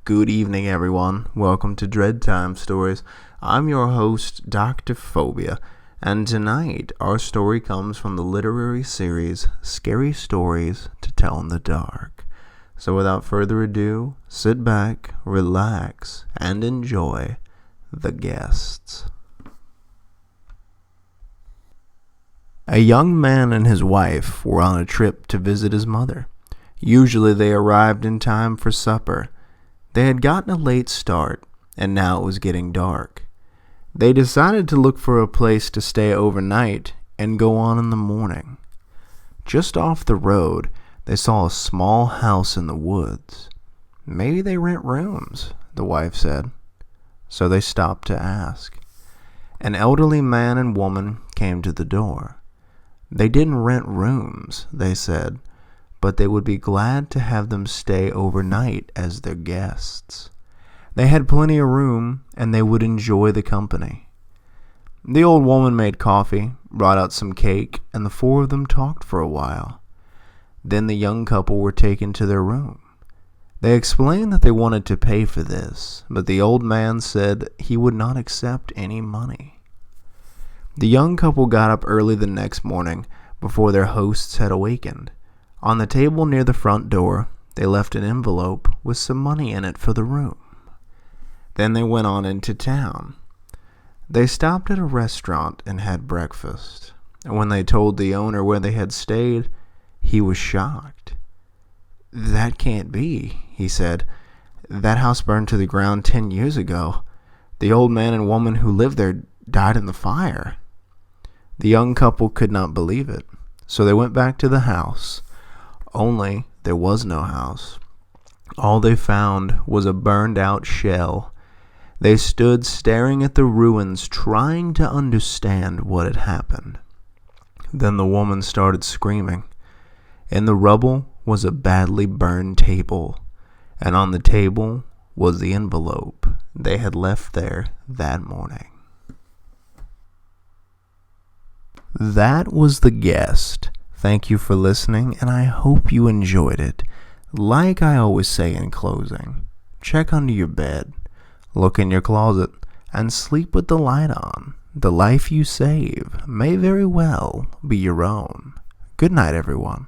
Good evening, everyone. Welcome to Dread Time Stories. I'm your host, Dr. Phobia, and tonight our story comes from the literary series Scary Stories to Tell in the Dark. So without further ado, sit back, relax, and enjoy The Guests. A young man and his wife were on a trip to visit his mother. Usually they arrived in time for supper. They had gotten a late start, and now it was getting dark. They decided to look for a place to stay overnight and go on in the morning. Just off the road, they saw a small house in the woods. Maybe they rent rooms, the wife said. So they stopped to ask. An elderly man and woman came to the door. They didn't rent rooms, they said, but they would be glad to have them stay overnight as their guests. They had plenty of room, and they would enjoy the company. The old woman made coffee, brought out some cake, and the four of them talked for a while. Then the young couple were taken to their room. They explained that they wanted to pay for this, but the old man said he would not accept any money. The young couple got up early the next morning before their hosts had awakened. On the table near the front door, they left an envelope with some money in it for the room. Then they went on into town. They stopped at a restaurant and had breakfast. And when they told the owner where they had stayed, he was shocked. "That can't be," he said. "That house burned to the ground 10 years ago. The old man and woman who lived there died in the fire." The young couple could not believe it, so they went back to the house. Only there was no house. All they found was a burned-out shell. They stood staring at the ruins, trying to understand what had happened. Then the woman started screaming. In the rubble was a badly burned table, and on the table was the envelope they had left there that morning. That was The Guest. Thank you for listening, and I hope you enjoyed it. Like I always say in closing, check under your bed, look in your closet, and sleep with the light on. The life you save may very well be your own. Good night, everyone.